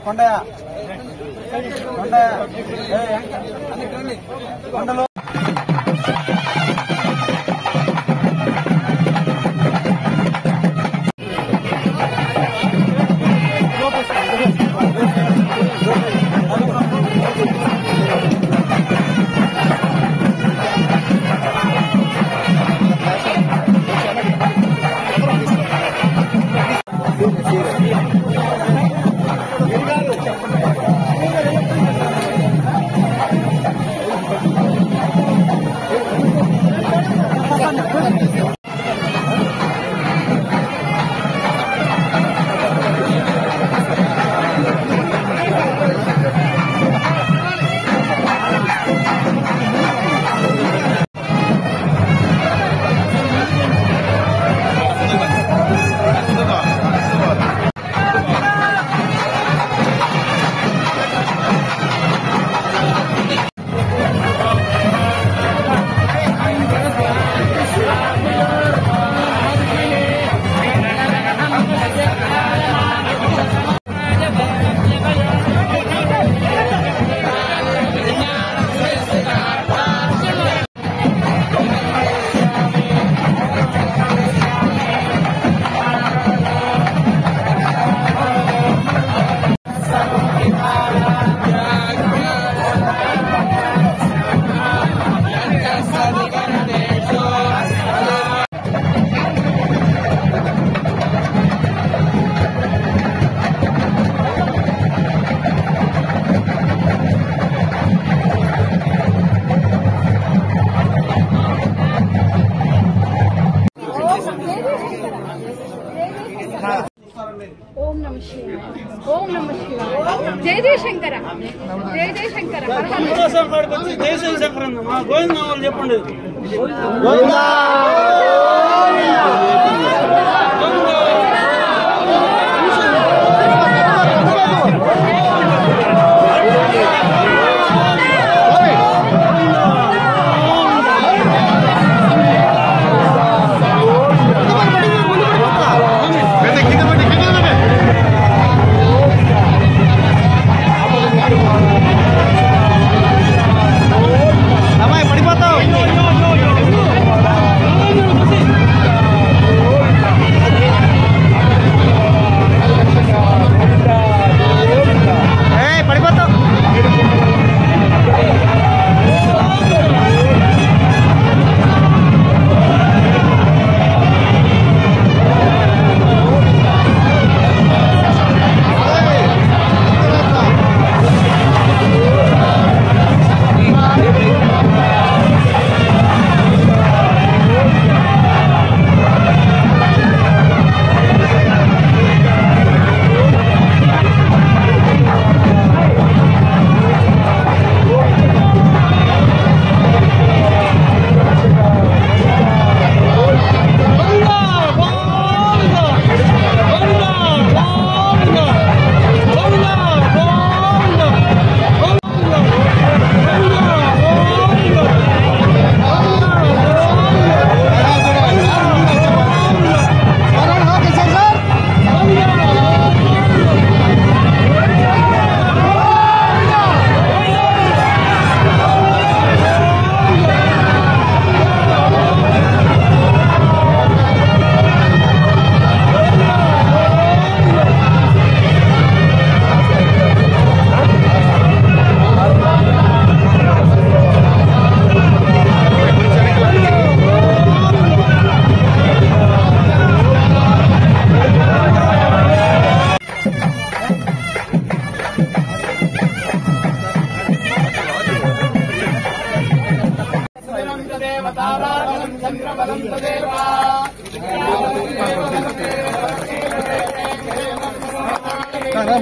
కొండయా కొండలో ఓం నమః శివాయ ఓం నమః శివాయ జై జై శంకర జై జై శంకర జై జై శంకర గోవింద నామాలు చెప్పండి.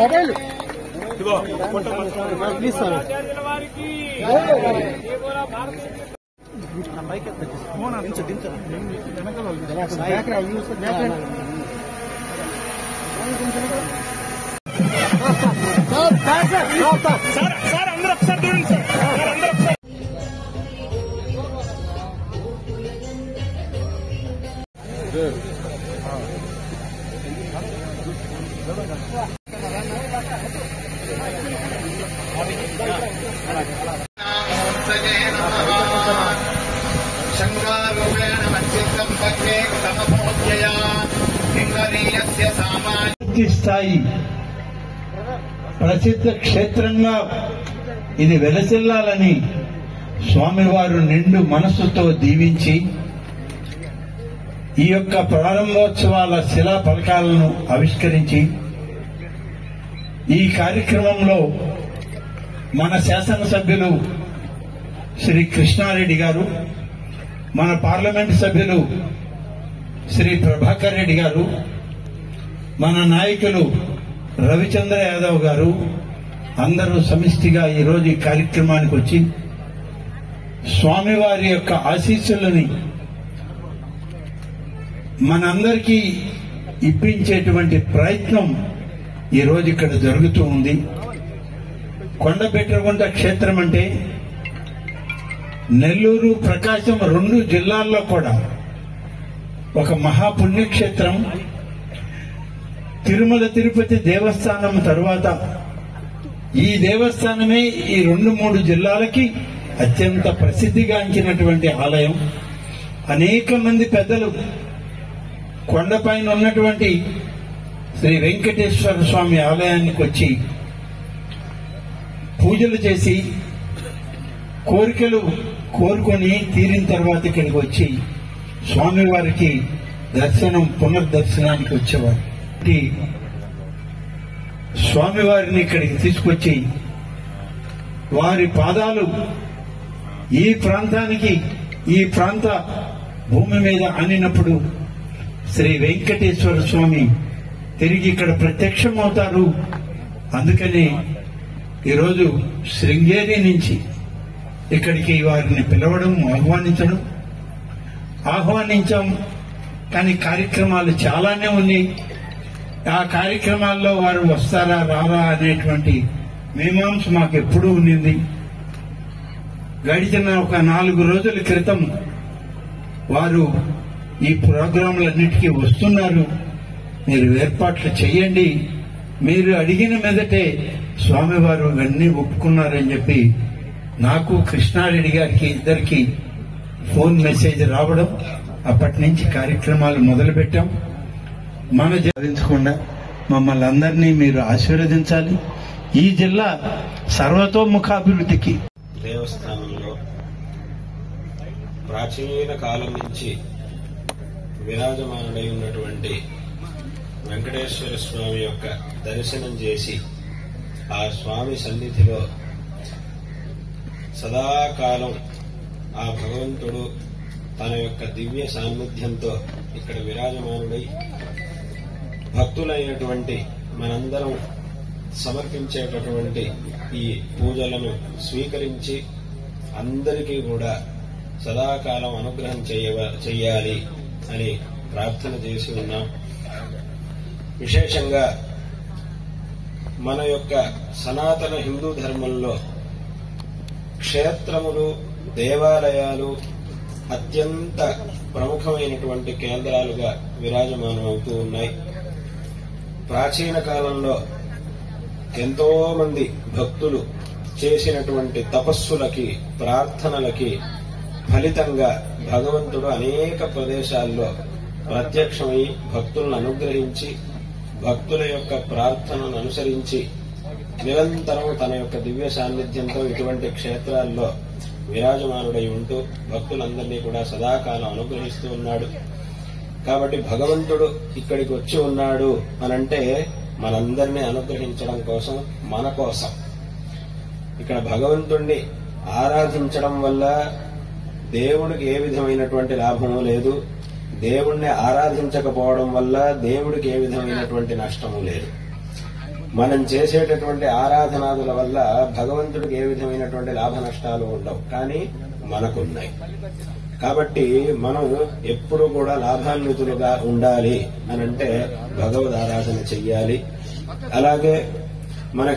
మొబైల్ ప్లీజ్ సార్ అందరూ ఒకసారి చూడండి సార్. పూర్తి స్థాయి ప్రసిద్ధ క్షేత్రంగా ఇది వెలసిల్లాలని స్వామివారు నిండు మనస్సుతో దీవించి ఈ యొక్క ప్రారంభోత్సవాల శిలా ఫలకాలను ఆవిష్కరించి ఈ కార్యక్రమంలో మన శాసనసభ్యులు శ్రీ కృష్ణారెడ్డి గారు, మన పార్లమెంటు సభ్యులు శ్రీ ప్రభాకర్ రెడ్డి గారు, మన నాయకులు రవిచంద్ర యాదవ్ గారు అందరూ సమిష్టిగా ఈరోజు ఈ కార్యక్రమానికి వచ్చి స్వామివారి యొక్క ఆశీస్సులని మనందరికీ ఇప్పించేటువంటి ప్రయత్నం ఈరోజు ఇక్కడ జరుగుతూ ఉంది. కొండబెట్రగుంట క్షేత్రం అంటే నెల్లూరు, ప్రకాశం 2 జిల్లాల్లో కూడా ఒక మహాపుణ్యక్షేత్రం. తిరుమల తిరుపతి దేవస్థానం తరువాత ఈ దేవస్థానమే ఈ 2-3 జిల్లాలకి అత్యంత ప్రసిద్ధిగాంచినటువంటి ఆలయం. అనేక మంది పెద్దలు కొండపైన ఉన్నటువంటి శ్రీ వెంకటేశ్వర స్వామి ఆలయానికి వచ్చి పూజలు చేసి కోరికలు కోరుకొని తీరిన తర్వాత ఇక్కడికి వచ్చి స్వామివారికి పునర్దర్శనానికి వచ్చేవారు. స్వామివారిని ఇక్కడికి తీసుకొచ్చి వారి పాదాలు ఈ ప్రాంతానికి, ఈ ప్రాంత భూమి మీద ఆనినప్పుడు శ్రీ వెంకటేశ్వర స్వామి తిరిగి ఇక్కడ ప్రత్యక్షమవుతారు. అందుకని ఈరోజు శృంగేరి నుంచి ఇక్కడికి వారిని పిలవడం, ఆహ్వానించాం. కానీ కార్యక్రమాలు చాలానే ఉన్నాయి. ఆ కార్యక్రమాల్లో వారు వస్తారా రారా అనేటువంటి మీమాంస మాకు ఎప్పుడూ ఉన్నింది. గడిచిన ఒక 4 రోజుల క్రితం వారు ఈ ప్రోగ్రాంలన్నిటికీ వస్తున్నారు, మీరు ఏర్పాట్లు చేయండి, మీరు అడిగిన మీదటే స్వామివారు ఇవన్నీ ఒప్పుకున్నారని చెప్పి నాకు, కృష్ణారెడ్డి గారికి ఇద్దరికి ఫోన్ మెసేజ్ రావడం, అప్పటి నుంచి కార్యక్రమాలు మొదలుపెట్టాం. మన సాధించకుండా మమ్మల్ని అందరినీ మీరు ఆశీర్వదించాలి. ఈ జిల్లా సర్వతోముఖాభివృద్ధికి దేవస్థానంలో ప్రాచీన కాలం నుంచి విరాజమానుడై ఉన్నటువంటి వెంకటేశ్వర స్వామి యొక్క దర్శనం చేసి ఆ స్వామి సన్నిధిలో సదాకాలం ఆ భగవంతుడు తన యొక్క దివ్య సాన్నిధ్యంతో ఇక్కడ విరాజమానుడై భక్తులైనటువంటి మనందరం సమర్పించేటటువంటి ఈ పూజలను స్వీకరించి అందరికీ కూడా సదాకాలం అనుగ్రహం చేయాలి అని ప్రార్థన చేసి ఉన్నాం. విశేషంగా మన యొక్క సనాతన హిందూ ధర్మంలో క్షేత్రములు, దేవాలయాలు అత్యంత ప్రముఖమైనటువంటి కేంద్రాలుగా విరాజమానమవుతూ ఉన్నాయి. ప్రాచీన కాలంలో ఎంతో మంది భక్తులు చేసినటువంటి తపస్సులకి, ప్రార్థనలకి ఫలితంగా భగవంతుడు అనేక ప్రదేశాల్లో ప్రత్యక్షమై భక్తులను అనుగ్రహించి, భక్తుల యొక్క ప్రార్థనను అనుసరించి నిరంతరం తన యొక్క దివ్య సాన్నిధ్యంతో ఇటువంటి క్షేత్రాల్లో విరాజమానుడై ఉంటూ భక్తులందరినీ కూడా సదాకాలం అనుగ్రహిస్తూ ఉన్నాడు. కాబట్టి భగవంతుడు ఇక్కడికి వచ్చి ఉన్నాడు అనంటే మనందరినీ అనుగ్రహించడం కోసం, మన కోసం. ఇక్కడ భగవంతుణ్ణి ఆరాధించడం వల్ల దేవుడికి ఏ విధమైనటువంటి లాభము లేదు, దేవుణ్ణి ఆరాధించకపోవడం వల్ల దేవుడికి ఏ విధమైనటువంటి నష్టము లేదు. మనం చేసేటటువంటి ఆరాధనాదుల వల్ల భగవంతుడికి ఏ విధమైనటువంటి లాభ నష్టాలు ఉండవు, కానీ మనకున్నాయి. కాబట్టి మనం ఎప్పుడు కూడా లాభాన్వితులుగా ఉండాలి అనంటే భగవద్ ఆరాధన చెయ్యాలి. అలాగే మన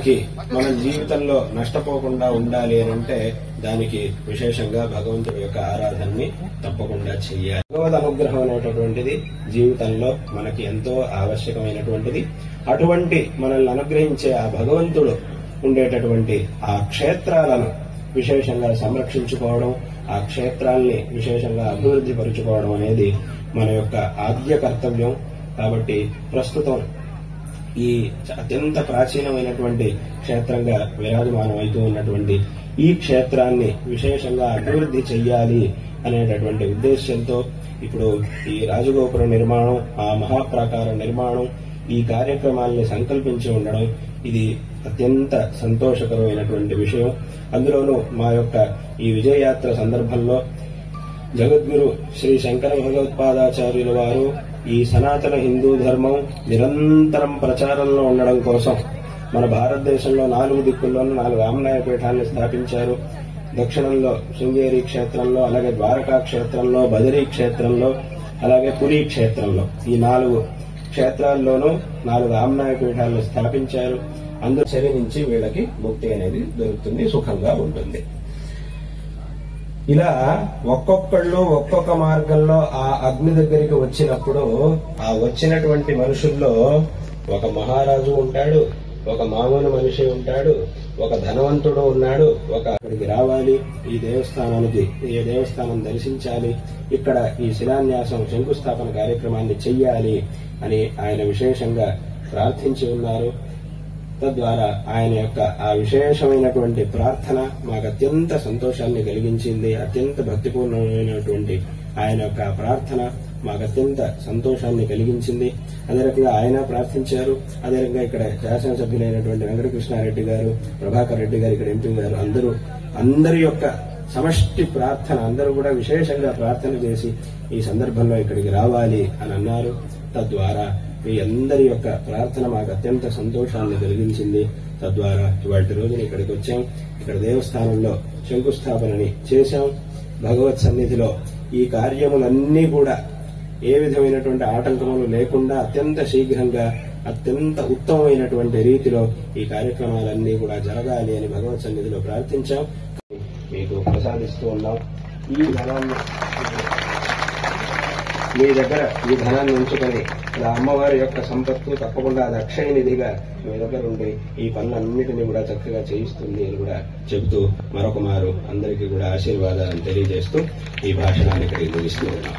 జీవితంలో నష్టపోకుండా ఉండాలి అనంటే దానికి విశేషంగా భగవంతుడి యొక్క ఆరాధనని తప్పకుండా చెయ్యాలి. భగవద్ అనుగ్రహం అనేటటువంటిది జీవితంలో మనకి ఎంతో ఆవశ్యకమైనటువంటిది. అటువంటి మనల్ని అనుగ్రహించే ఆ భగవంతుడు ఉండేటటువంటి ఆ క్షేత్రాలను విశేషంగా సంరక్షించుకోవడం, ఆ క్షేత్రాల్ని విశేషంగా అభివృద్ధి పరుచుకోవడం అనేది మన యొక్క ఆద్య కర్తవ్యం. కాబట్టి ప్రస్తుతం ఈ అత్యంత ప్రాచీనమైనటువంటి క్షేత్రంగా విరాజమానం అవుతూ ఉన్నటువంటి ఈ క్షేత్రాన్ని విశేషంగా అభివృద్ధి చెయ్యాలి అనేటటువంటి ఉద్దేశ్యంతో ఇప్పుడు ఈ రాజగోపుర నిర్మాణం, ఆ మహాప్రాకార నిర్మాణం, ఈ కార్యక్రమాల్ని సంకల్పించి ఉండడం ఇది అత్యంత సంతోషకరమైనటువంటి విషయం. అందులోనూ మా యొక్క ఈ విజయయాత్ర సందర్భంలో జగద్గురు శ్రీ శంకర భగవత్పాదాచార్యుల వారు ఈ సనాతన హిందూ ధర్మం నిరంతరం ప్రచారంలో ఉండడం కోసం మన భారతదేశంలో 4 దిక్కుల్లోనూ 4 ఆమ్నాయ పీఠాన్ని స్థాపించారు. దక్షిణంలో శృంగేరి క్షేత్రంలో, అలాగే ద్వారకా క్షేత్రంలో, బదరీ క్షేత్రంలో, అలాగే పురీ క్షేత్రంలో ఈ 4 క్షేత్రాల్లోనూ 4 ఆమ్నాయ పీఠాలను స్థాపించారు. అందులో చెవి నుంచి వీళ్ళకి ముక్తి అనేది దొరుకుతుంది, సుఖంగా ఉంటుంది. ఇలా ఒక్కొక్కళ్ళు ఒక్కొక్క మార్గంలో ఆ అగ్ని దగ్గరికి వచ్చినప్పుడు ఆ వచ్చినటువంటి మనుషుల్లో ఒక మహారాజు ఉంటాడు, ఒక మామూలు మనిషి ఉంటాడు, ఒక ధనవంతుడు ఉన్నాడు. అక్కడికి రావాలి, ఈ దేవస్థానానికి ఈ దేవస్థానం దర్శించాలి, ఇక్కడ ఈ శిలాన్యాసం శంకుస్థాపన కార్యక్రమాన్ని చెయ్యాలి అని ఆయన విశేషంగా ప్రార్థించి ఉన్నారు. తద్వారా ఆయన యొక్క ఆ విశేషమైనటువంటి ప్రార్థన మాకు అత్యంత సంతోషాన్ని కలిగించింది. అత్యంత భక్తిపూర్ణమైనటువంటి ఆయన యొక్క ప్రార్థన మాకు అత్యంత సంతోషాన్ని కలిగించింది. అదే రకంగా ఆయన ప్రార్థించారు. అదే రకంగా ఇక్కడ శాసనసభ్యులైనటువంటి వెంకటకృష్ణారెడ్డి గారు, ప్రభాకర్ రెడ్డి గారు, ఇక్కడ ఎంపీ గారు అందరి యొక్క సమష్టి ప్రార్థన, అందరూ కూడా విశేషంగా ప్రార్థన చేసి ఈ సందర్భంలో ఇక్కడికి రావాలి అని అన్నారు. తద్వారా మీ అందరి యొక్క ప్రార్థన మాకు అత్యంత సంతోషాన్ని కలిగించింది. తద్వారా ఇవాటి రోజున ఇక్కడికి వచ్చాం. ఇక్కడ దేవస్థానంలో శంకుస్థాపనని చేశాం. భగవత్ సన్నిధిలో ఈ కార్యములన్నీ కూడా ఏ విధమైనటువంటి ఆటంకములు లేకుండా అత్యంత శీఘ్రంగా అత్యంత ఉత్తమమైనటువంటి రీతిలో ఈ కార్యక్రమాలన్నీ కూడా జరగాలి అని భగవత్ సన్నిధిలో ప్రార్థించాం. మీకు ప్రసాదిస్తూ ఉన్నాం. ఈ ధనాన్ని మీ దగ్గర ఈ ధనాన్ని ఉంచుకొని ఆ అమ్మవారి యొక్క సంపత్తు తప్పకుండా అది అక్షయ నిధిగా మీ దగ్గర ఉండి ఈ పనులన్నిటినీ కూడా చక్కగా చేయిస్తుంది అని కూడా చెబుతూ మరొక మారు అందరికీ కూడా ఆశీర్వాదాలను తెలియజేస్తూ ఈ భాషణాన్ని ఇక్కడికి ముగిస్తూ ఉన్నాం.